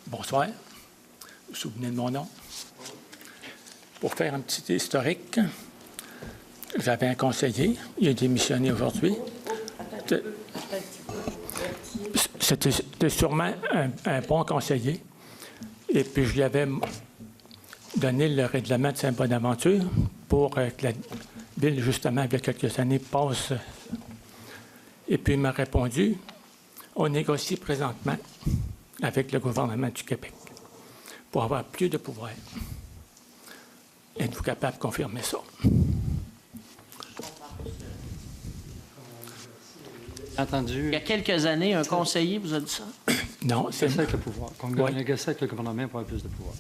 Bonsoir. Vous vous souvenez de mon nom? Pour faire un petit historique, j'avais un conseiller, il a démissionné aujourd'hui. C'était sûrement un bon conseiller. Et puis, je lui avais donné le règlement de Saint-Bonaventure pour que la ville, justement, il y a quelques années, passe. Et puis, il m'a répondu, on négocie présentement avec le gouvernement du Québec pour avoir plus de pouvoir. Êtes-vous capable de confirmer ça? Entendu. Il y a quelques années, un conseiller vous a dit ça? Non, c'est... Négocier avec le pouvoir. Oui. Négocier avec le gouvernement pour avoir plus de pouvoir.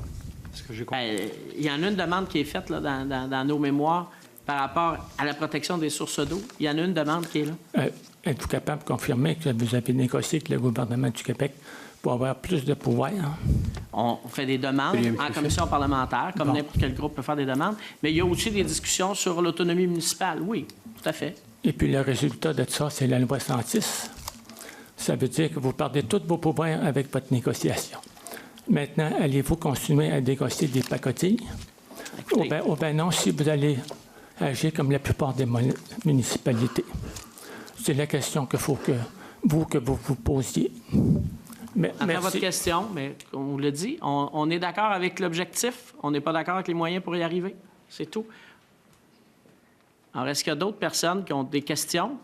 C'est ce que j'ai compris. Il y en a une demande qui est faite là, dans nos mémoires par rapport à la protection des sources d'eau. Il y en a une demande qui est là. Êtes-vous capable de confirmer que vous avez négocié avec le gouvernement du Québec pour avoir plus de pouvoir? On fait des demandes en commission parlementaire, comme Bon. n'importe quel groupe peut faire des demandes. Mais il y a aussi des discussions sur l'autonomie municipale. Oui, tout à fait. Et puis le résultat de ça, c'est la loi 106. Ça veut dire que vous perdez tous vos pouvoirs avec votre négociation. Maintenant, allez-vous continuer à négocier des pacotilles? Écoutez, Ou bien non, si vous allez agir comme la plupart des municipalités. C'est la question qu'il faut que vous vous posiez. Mais, après merci. votre question, mais on vous l'a dit, on est d'accord avec l'objectif, on n'est pas d'accord avec les moyens pour y arriver. C'est tout. Alors, est-ce qu'il y a d'autres personnes qui ont des questions?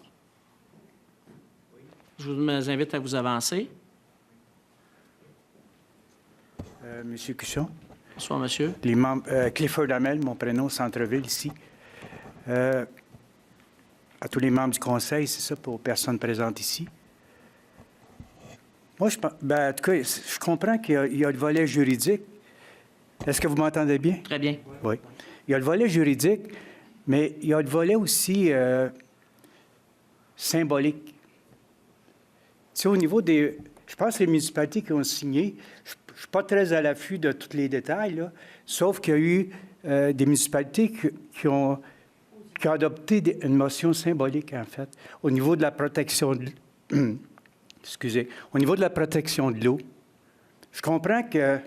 Je vous invite à vous avancer. Monsieur Cusson. Bonsoir, monsieur. Les membres, Clifford Hamel, mon prénom, Centre-Ville, ici. À tous les membres du conseil, c'est ça, pour personnes présentes ici. Moi, en tout cas, je comprends qu'il y a le volet juridique. Est-ce que vous m'entendez bien? Très bien. Oui. Il y a le volet juridique, mais il y a le volet aussi symbolique. Tu sais, au niveau des... Je pense que les municipalités qui ont signé, je ne suis pas très à l'affût de tous les détails, là, sauf qu'il y a eu des municipalités qui ont adopté une motion symbolique, en fait, au niveau de la protection de... Excusez. Au niveau de la protection de l'eau. Je comprends que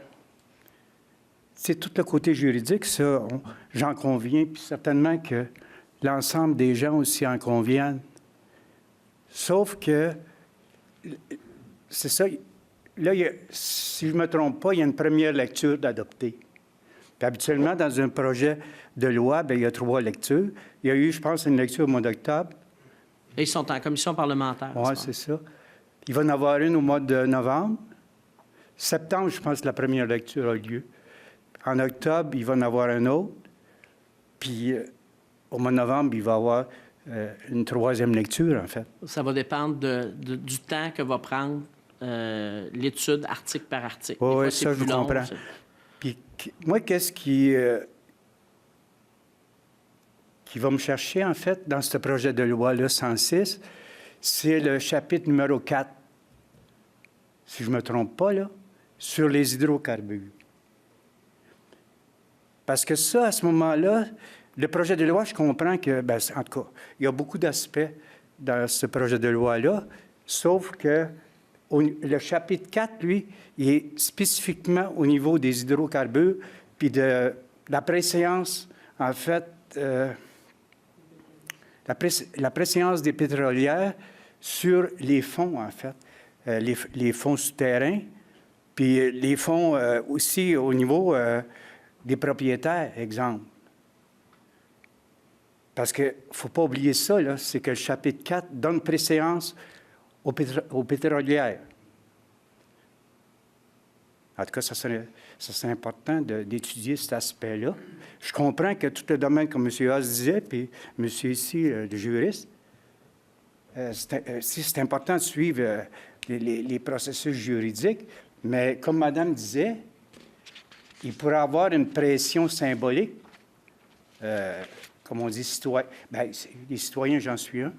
c'est tout le côté juridique, ça, j'en conviens, puis certainement que l'ensemble des gens aussi en conviennent. Sauf que, c'est ça, là, si je ne me trompe pas, il y a une première lecture d'adopter. Puis habituellement, dans un projet de loi, bien, il y a 3 lectures. Il y a eu, je pense, une lecture au mois d'octobre. Et ils sont en commission parlementaire. Oui, c'est ça. Il va y en avoir une au mois de novembre. Septembre, je pense que la première lecture a lieu. En octobre, il va y en avoir un autre. Puis, au mois de novembre, il va y avoir une 3e lecture, en fait. Ça va dépendre du temps que va prendre l'étude article par article. Oui, Des fois, oui, c'est ça, je plus long, comprends. c'est- Puis, moi, qu'est-ce qui va me chercher, en fait, dans ce projet de loi-là, 106, c'est le chapitre numéro 4, si je ne me trompe pas, là, sur les hydrocarbures. Parce que ça, à ce moment-là, le projet de loi, je comprends que, bien, en tout cas, il y a beaucoup d'aspects dans ce projet de loi-là, sauf que le chapitre 4, lui, il est spécifiquement au niveau des hydrocarbures, puis de la préséance, en fait, la préséance des pétrolières sur les fonds, en fait, les fonds souterrains, puis les fonds aussi au niveau des propriétaires, exemple. Parce qu'il ne faut pas oublier ça, là, c'est que le chapitre 4 donne préséance aux pétrolières. En tout cas, ça serait important d'étudier cet aspect-là. Je comprends que tout le domaine, comme M. Haas disait, puis M. ici, le juriste, c'est important de suivre les processus juridiques, mais comme Madame disait, il pourrait avoir une pression symbolique, comme on dit, citoyen. Bien, les citoyens, j'en suis un.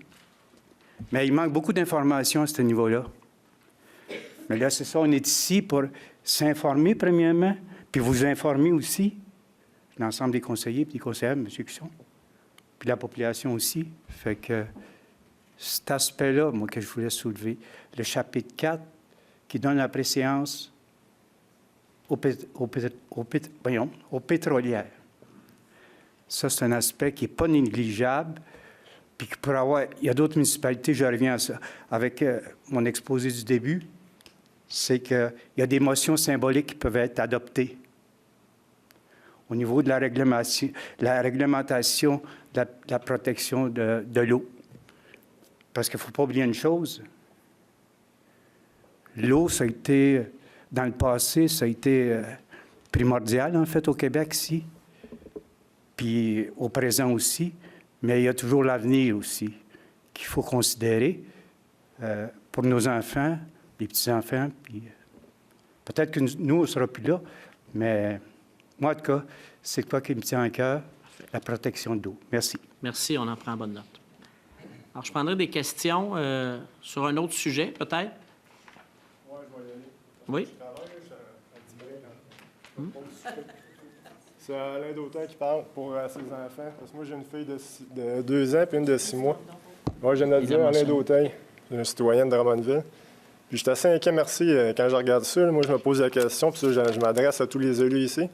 Mais il manque beaucoup d'informations à ce niveau-là. Mais là, c'est ça, on est ici pour s'informer, premièrement, puis vous informer aussi, l'ensemble des conseillers et des conseillères, M. Cusson, puis la population aussi. Fait que cet aspect-là, moi, que je voulais soulever, le chapitre 4, qui donne la préséance aux pétrolières. Ça, c'est un aspect qui n'est pas négligeable. Puis il y a d'autres municipalités, je reviens à ça, avec mon exposé du début, c'est qu'il y a des motions symboliques qui peuvent être adoptées au niveau de la réglementation de la protection de l'eau. Parce qu'il ne faut pas oublier une chose, l'eau, ça a été, dans le passé, ça a été primordial, en fait, au Québec, ici, puis au présent aussi, mais il y a toujours l'avenir aussi qu'il faut considérer pour nos enfants, les petits-enfants, puis peut-être que nous, on ne sera plus là, mais moi, en tout cas, c'est quoi qui me tient à cœur, la protection de l'eau. Merci. Merci, on en prend bonne note. Alors, je prendrai des questions sur un autre sujet, peut-être. Oui, je vais y aller. Oui. C'est Alain Dautin qui parle pour ses enfants. Parce que moi, j'ai une fille de 2 ans et une de 6 mois. Oui, je viens de le dire, Alain Dautin, une citoyenne de Drummondville. Puis j'étais assez inquiet, merci, quand je regarde ça. Là, moi, je me pose la question, puis ça, je m'adresse à tous les élus ici.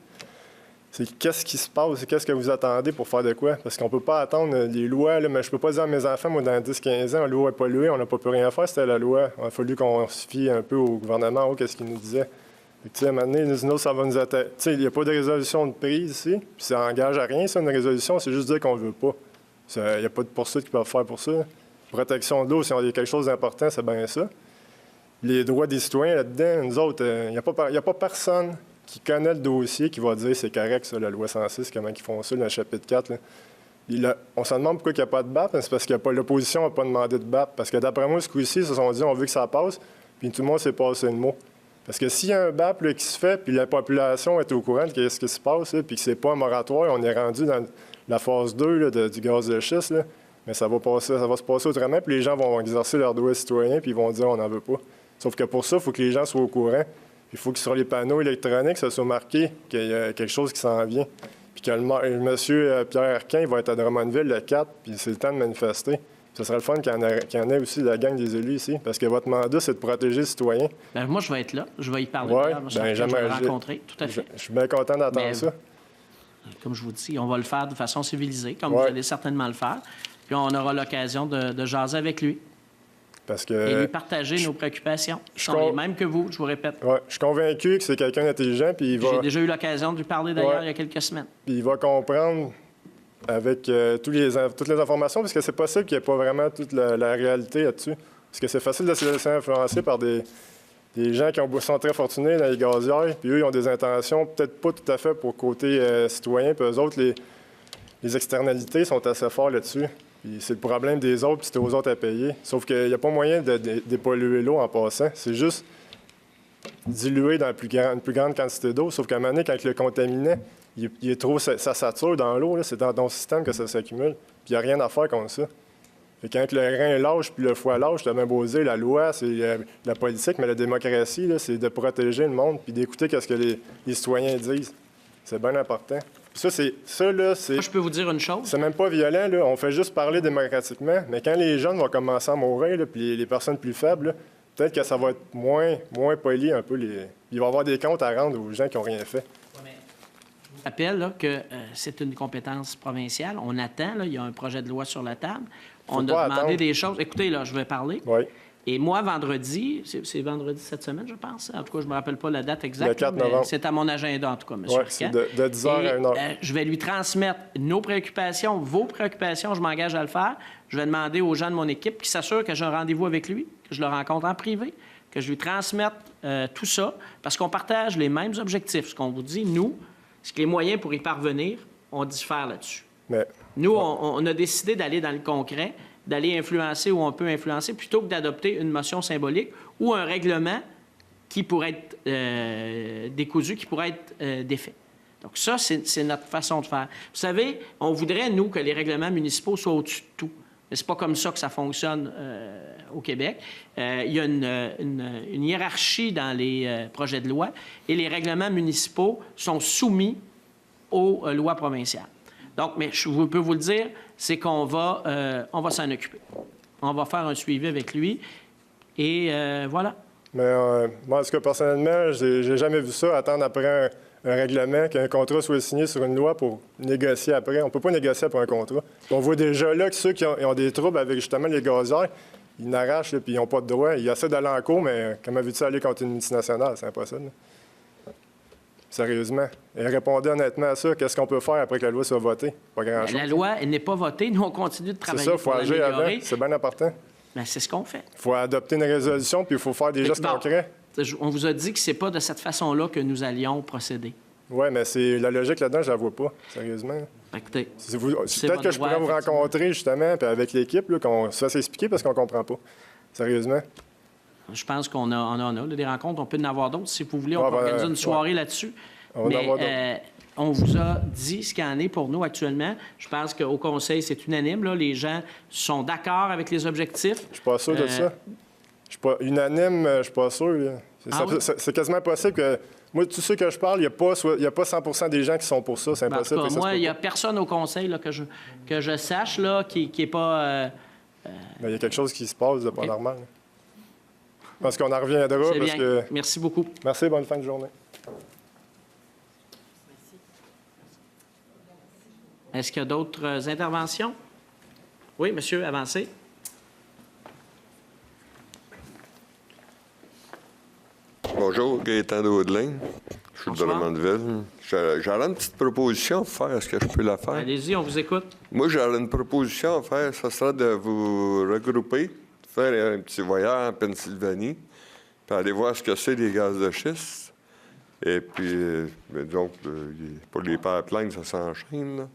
C'est qu'est-ce qui se passe? Qu'est-ce que vous attendez pour faire de quoi? Parce qu'on ne peut pas attendre les lois. Là, mais je ne peux pas dire à mes enfants, moi, dans 10-15 ans, la loi n'est pas louée, on n'a pas pu rien faire, c'était la loi. Il a fallu qu'on se fie un peu au gouvernement, qu'est-ce qu'il nous disait. Tu sais, à un moment donné, nous, ça va nous attaquer. Tu sais, il n'y a pas de résolution de prise ici, puis ça n'engage à rien, ça, une résolution, c'est juste dire qu'on ne veut pas. Il n'y a pas de poursuite qu'ils peuvent faire pour ça. Protection de l'eau, si on a quelque chose d'important, c'est bien ça. Les droits des citoyens là-dedans, nous autres, il n'y a pas personne qui connaît le dossier qui va dire c'est correct, ça, la loi 106, comment ils font ça, dans le chapitre 4. Là. On se demande pourquoi il n'y a pas de BAP, c'est parce que l'opposition n'a pas demandé de BAP. Parce que d'après moi, ce coup-ci, ils se sont dit on veut que ça passe, puis tout le monde s'est passé le mot. Parce que s'il y a un BAP là, qui se fait, puis la population est au courant de ce qui se passe, là, puis que c'est pas un moratoire, on est rendu dans la phase 2 là, du gaz de schiste, là, mais ça va se passer autrement, puis les gens vont exercer leurs droits citoyens, puis ils vont dire on n'en veut pas. Sauf que pour ça, il faut que les gens soient au courant. Il faut que sur les panneaux électroniques, ça soit marqué qu'il y a quelque chose qui s'en vient. Puis que le monsieur Pierre Arquin va être à Drummondville le 4, puis c'est le temps de manifester. Ce serait le fun qu'il y en ait aussi de la gang des élus ici, parce que votre mandat, c'est de protéger les citoyens. Bien, moi, je vais être là. Je vais y parler. Oui, je vais le rencontrer. Tout à fait. Je suis bien content d'entendre ça. Comme je vous dis, on va le faire de façon civilisée, comme vous allez certainement le faire. Puis on aura l'occasion de jaser avec lui. Parce que, et lui partager nos préoccupations. Qui sont les mêmes que vous, je vous répète. Oui, je suis convaincu que c'est quelqu'un d'intelligent. J'ai déjà eu l'occasion de lui parler d'ailleurs il y a quelques semaines. Puis il va comprendre avec toutes les informations, parce que c'est possible qu'il n'y ait pas vraiment toute la réalité là-dessus. Parce que c'est facile de se laisser influencer par des gens qui sont très fortunés dans les gazières, puis eux, ils ont des intentions peut-être pas tout à fait pour côté citoyen, puis eux autres, les externalités sont assez fortes là-dessus. Puis c'est le problème des autres, puis c'est aux autres à payer. Sauf qu'il n'y a pas moyen de dépolluer l'eau en passant. C'est juste diluer dans une plus grande quantité d'eau. Sauf qu'à un moment donné, quand le contaminé, il est trop, ça sature dans l'eau, c'est dans ton système que ça s'accumule. Puis il n'y a rien à faire contre ça. Fait que quand le rein lâche puis le foie lâche, tu as bien beau dire, la loi, c'est la politique, mais la démocratie, là, c'est de protéger le monde puis d'écouter ce que les citoyens disent. C'est bien important. Ça, là, c'est... Moi, je peux vous dire une chose. C'est même pas violent, là. On fait juste parler démocratiquement. Mais quand les jeunes vont commencer à mourir, là, puis les personnes plus faibles, là, peut-être que ça va être moins poli un peu. Il va y avoir des comptes à rendre aux gens qui n'ont rien fait. Je rappelle là, que c'est une compétence provinciale. On attend, là, il y a un projet de loi sur la table. On a demandé des choses. Écoutez, là, je vais parler. Oui. Et moi, vendredi, c'est vendredi cette semaine, je pense. En tout cas, je ne me rappelle pas la date exacte. Le 4 novembre. C'est à mon agenda, en tout cas, M. Oui, c'est de 10h à 1h. Je vais lui transmettre nos préoccupations, vos préoccupations. Je m'engage à le faire. Je vais demander aux gens de mon équipe qui s'assurent que j'ai un rendez-vous avec lui, que je le rencontre en privé, que je lui transmette tout ça, parce qu'on partage les mêmes objectifs. Ce qu'on vous dit, nous, c'est que les moyens pour y parvenir, on diffère là-dessus. Mais... Nous, on a décidé d'aller dans le concret, d'aller influencer où on peut influencer, plutôt que d'adopter une motion symbolique ou un règlement qui pourrait être décousu, qui pourrait être défait. Donc ça, c'est notre façon de faire. Vous savez, on voudrait, nous, que les règlements municipaux soient au-dessus de tout. Mais c'est pas comme ça que ça fonctionne au Québec. Il y a une hiérarchie dans les projets de loi et les règlements municipaux sont soumis aux lois provinciales. Donc, mais je peux vous le dire, c'est qu'on va s'en occuper. On va faire un suivi avec lui. Et voilà. Mais moi, en tout cas, personnellement, j'ai jamais vu ça, attendre après un règlement, qu'un contrat soit signé sur une loi pour négocier après. On ne peut pas négocier après un contrat. On voit déjà là que ceux qui ont des troubles avec justement les gazières, ils n'arrachent, puis ils n'ont pas de droit. Ils essaient d'aller en cours, mais comment veux-tu aller contre une multinationale? C'est impossible. Sérieusement. Et répondez honnêtement à ça. Qu'est-ce qu'on peut faire après que la loi soit votée? Pas grand-chose. La loi, elle n'est pas votée. Nous, on continue de travailler C'est ça, il faut pour agir avant. l'améliorer. C'est bien important. Ben, c'est ce qu'on fait. Il faut adopter une résolution, puis il faut faire des gestes Bon. concrets. On vous a dit que c'est pas de cette façon-là que nous allions procéder. Oui, mais c'est la logique là-dedans, je la vois pas, sérieusement. Écoutez, C'est c'est peut-être que je votre pourrais vous droit, rencontrer, justement, puis avec l'équipe, là, qu'on se fasse expliquer parce qu'on comprend pas. Sérieusement. je pense qu'on a des rencontres. On peut en avoir d'autres. Si vous voulez, on Ouais, peut ben, organiser une soirée là-dessus. On va en avoir d'autres. Mais on vous a dit ce qu'il en est pour nous actuellement. Je pense qu'au Conseil, c'est unanime. Là. Les gens sont d'accord avec les objectifs. Je suis pas sûr de ça. Je suis pas unanime, je suis pas sûr. Là. Ah oui? C'est quasiment impossible que... Moi, tous ceux que je parle, il n'y a pas 100 des gens qui sont pour ça. C'est En tout impossible. cas, que ça se moi, peut il n'y a pas. personne au Conseil là, que je sache là, qui n'est pas... Mais il y a quelque chose qui se passe de pas Ok. normal. Je pense qu'on en reviendra C'est parce bien. que... Merci beaucoup. Merci, bonne fin de journée. Est-ce qu'il y a d'autres interventions? Oui, monsieur, avancez. Bonjour, Gaétan Daudelin. Je suis de Bonsoir. Drummondville. J'aurais une petite proposition à faire. Est-ce que je peux la faire? Allez-y, on vous écoute. Moi, j'aurais une proposition à faire. Ce serait de vous regrouper, faire un petit voyage en Pennsylvanie, puis aller voir ce que c'est les gaz de schiste. Et puis, donc, pour les pipelines, ça s'enchaîne, là.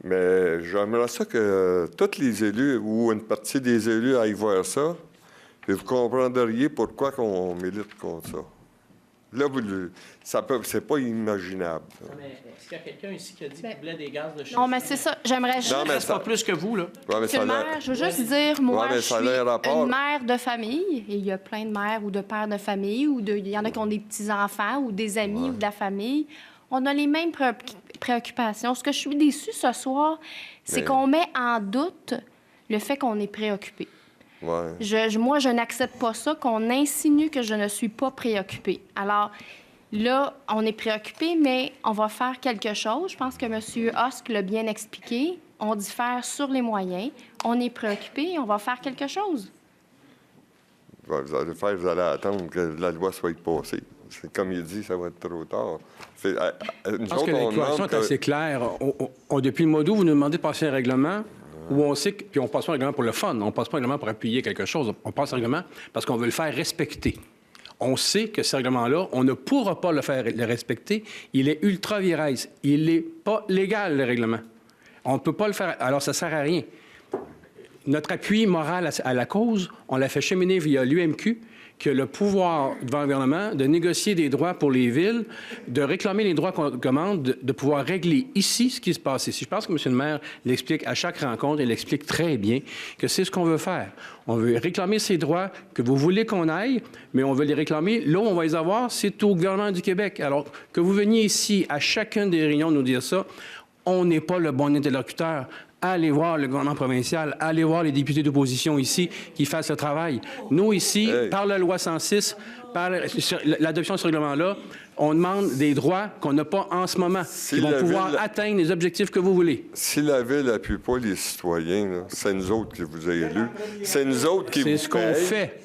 Mais j'aimerais ça que tous les élus, ou une partie des élus, aillent voir ça. Et vous comprendriez pourquoi on milite contre ça. Là, c'est pas imaginable. Est-ce qu'il y a quelqu'un ici qui a dit qu'il voulait des gaz de schiste? Non, mais c'est ça. J'aimerais juste... Non, mais C'est pas plus que vous, là. Ouais, mais Monsieur ça le a l'air- maire, je veux juste dire, moi, Ouais, mais je ça a suis l'air rapport. une mère de famille, et il y a plein de mères ou de pères de famille, il y en a qui ont des petits-enfants ou des amis ou de la famille. On a les mêmes préoccupations. Ce que je suis déçue ce soir, c'est Mais- qu'on met en doute le fait qu'on est préoccupé. Ouais. Moi, je n'accepte pas ça, qu'on insinue que je ne suis pas préoccupée. Alors, là, on est préoccupé, mais on va faire quelque chose. Je pense que M. Husk l'a bien expliqué. On diffère sur les moyens. On est préoccupé, on va faire quelque chose. Ouais, vous allez attendre que la loi soit passée. C'est comme il dit, ça va être trop tard. Nous Je pense autres, que la on déclaration demande est assez claire. Depuis le mois d'août, vous nous demandez de passer un règlement où on sait que... Puis on passe pas un règlement pour le fun. On passe pas un règlement pour appuyer quelque chose. On passe un règlement parce qu'on veut le faire respecter. On sait que ce règlement-là, on ne pourra pas le respecter. Il est ultra virès. Il n'est pas légal, le règlement. On ne peut pas le faire. Alors, ça ne sert à rien. Notre appui moral à la cause, on l'a fait cheminer via l'UMQ, qui a le pouvoir devant le gouvernement de négocier des droits pour les villes, de réclamer les droits qu'on commande, de pouvoir régler ici ce qui se passe ici. Je pense que M. le maire l'explique à chaque rencontre, il l'explique très bien, que c'est ce qu'on veut faire. On veut réclamer ces droits que vous voulez qu'on aille, mais on veut les réclamer. Là où on va les avoir, c'est au gouvernement du Québec. Alors, que vous veniez ici à chacune des réunions nous dire ça, on n'est pas le bon interlocuteur. Allez voir le gouvernement provincial, allez voir les députés d'opposition ici qui fassent le travail. Nous, ici, par la loi 106, par l'adoption de ce règlement-là, on demande des droits qu'on n'a pas en ce moment, qui vont pouvoir atteindre les objectifs que vous voulez. Si la Ville n'appuie pas les citoyens, là, c'est nous autres qui vous avez élus. C'est nous autres qui vous C'est ce qu'on payent. fait.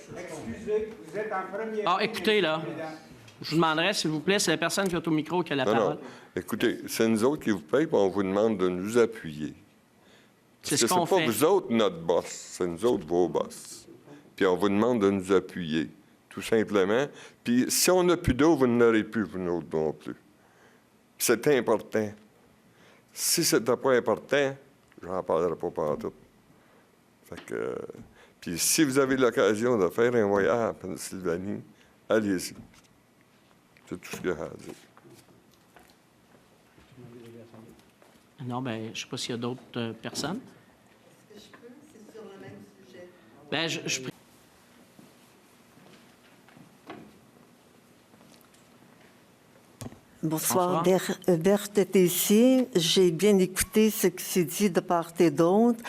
Ah, écoutez, là, je vous demanderais, s'il vous plaît, c'est la personne qui est au micro qui a la Non, parole. non. Écoutez, c'est nous autres qui vous payent, puis on vous demande de nous appuyer. C'est Parce ce que qu'on c'est pas fait. vous autres notre boss, c'est nous autres vos boss. Puis on vous demande de nous appuyer, tout simplement. Puis si on n'a plus d'eau, vous n'aurez plus, vous n'autres non plus. C'est important. Si c'était pas important, j'en parlerai pas partout. Fait que... Puis si vous avez l'occasion de faire un voyage en Pennsylvanie, allez-y. C'est tout ce qu'il y a à dire. Non, bien, je ne sais pas s'il y a d'autres personnes. Est-ce que je peux? C'est sur le même sujet. Bien, je Bonsoir, Bonsoir. Berthe Tessier. J'ai bien écouté ce qui s'est dit de part et d'autre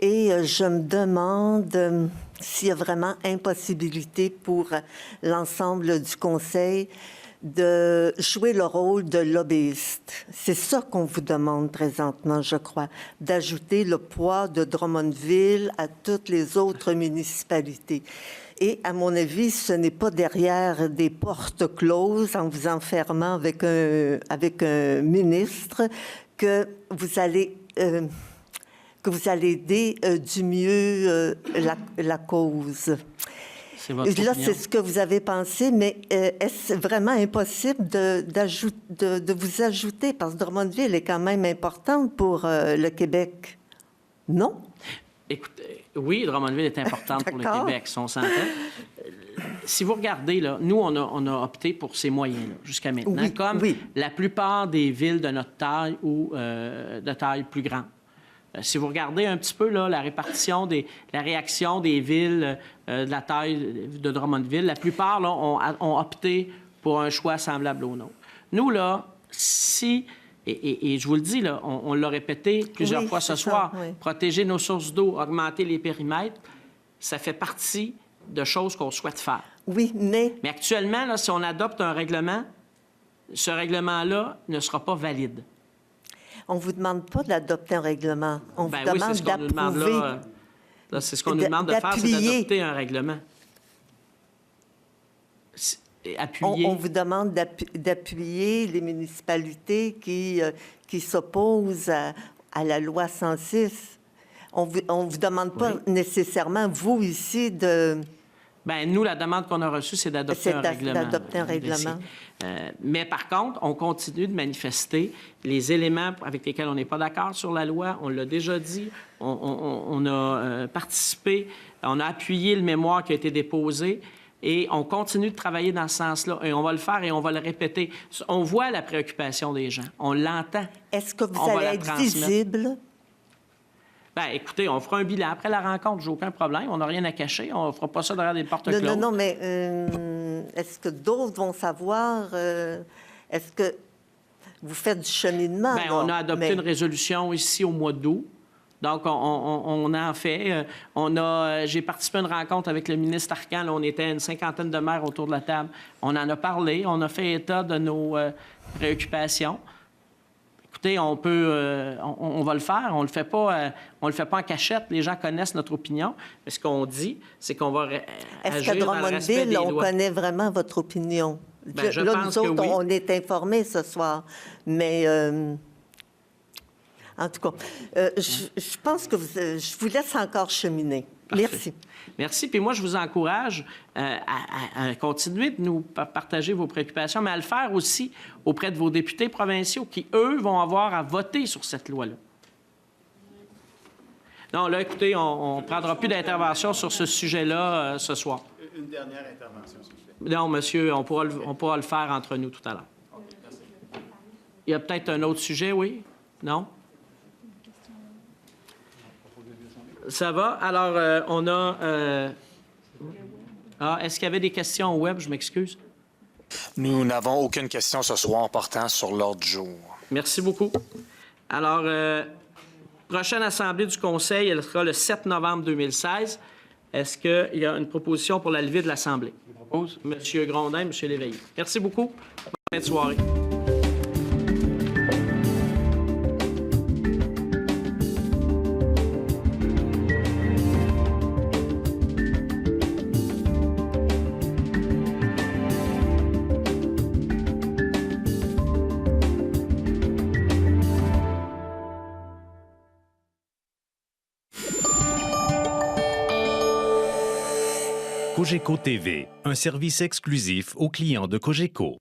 et je me demande s'il y a vraiment impossibilité pour l'ensemble du conseil de jouer le rôle de lobbyiste. C'est ça qu'on vous demande présentement, je crois, d'ajouter le poids de Drummondville à toutes les autres municipalités. Et à mon avis, ce n'est pas derrière des portes closes, en vous enfermant avec un ministre, que vous allez aider du mieux la cause. C'est votre Là, opinion. c'est ce que vous avez pensé, mais est-ce vraiment impossible de vous ajouter, parce que Drummondville est quand même importante pour le Québec, non? Écoutez, oui, Drummondville est importante pour le D'accord. Québec, si on s'entend. Si vous regardez, là, nous, on a opté pour ces moyens-là jusqu'à maintenant, Oui, comme oui. la plupart des villes de notre taille ou de taille plus grande. Si vous regardez un petit peu là, la répartition, la réaction des villes de la taille de Drummondville, la plupart là, ont opté pour un choix semblable au nôtre. Nous, là, si... Et je vous le dis, là, on l'a répété plusieurs Oui, fois ce c'est ça, soir, oui. protéger nos sources d'eau, augmenter les périmètres, ça fait partie de choses qu'on souhaite faire. Oui, mais Mais actuellement, là, si on adopte un règlement, ce règlement-là ne sera pas valide. on ne vous demande pas d'adopter un règlement. On Ben vous oui, c'est demande ce qu'on nous demande d'approuver. là. Là, c'est ce qu'on nous demande de faire, c'est d'appuyer. d'adopter un règlement. Et appuyer. On vous demande d'appuyer les municipalités qui s'opposent à la loi 106. On vous demande pas nécessairement, vous, ici, de... Ben nous, la demande qu'on a reçue, c'est d'adopter C'est un règlement. d'adopter un règlement. Mais par contre, on continue de manifester les éléments avec lesquels on n'est pas d'accord sur la loi. On l'a déjà dit. On a participé, on a appuyé le mémoire qui a été déposé. Et on continue de travailler dans ce sens-là. Et on va le faire et on va le répéter. On voit la préoccupation des gens. On l'entend. Est-ce que vous On va allez la être transmettre. visible? Bien, écoutez, on fera un bilan après la rencontre. J'ai aucun problème. On n'a rien à cacher. On ne fera pas ça derrière des portes closes. Non, mais est-ce que d'autres vont savoir? Est-ce que vous faites du cheminement? Bien, là? on a adopté Mais- une résolution ici au mois d'août. Donc, on en fait. J'ai participé à une rencontre avec le ministre Arcan. Là, on était une 50aine de maires autour de la table. On en a parlé. On a fait état de nos préoccupations. Écoutez, on va le faire. On le fait pas en cachette. Les gens connaissent notre opinion. Mais ce qu'on dit, c'est qu'on va Est-ce agir qu'à dans le respect des Drummondville, on lois. connaît vraiment votre opinion? Ben, je là, pense nous que autres, oui. on est informés ce soir. Mais, en tout cas, je pense que je vous laisse encore cheminer. Parfait. Merci. Merci. Puis moi, je vous encourage à continuer de nous partager vos préoccupations, mais à le faire aussi auprès de vos députés provinciaux qui, eux, vont avoir à voter sur cette loi-là. Non, là, écoutez, on ne prendra plus d'intervention sur ce sujet-là ce soir. Une dernière intervention, s'il vous plaît. Non, monsieur, on pourra le faire entre nous tout à l'heure. Il y a peut-être un autre sujet, oui? Non? Ça va? Alors, on a... est-ce qu'il y avait des questions au web? Je m'excuse. Nous n'avons aucune question ce soir portant sur l'ordre du jour. Merci beaucoup. Alors, prochaine assemblée du Conseil, elle sera le 7 novembre 2016. Est-ce qu'il y a une proposition pour la levée de l'Assemblée? Je propose. Monsieur Grondin, Monsieur Léveillé. Merci beaucoup. Bonne fin de soirée. Cogeco TV, un service exclusif aux clients de Cogeco.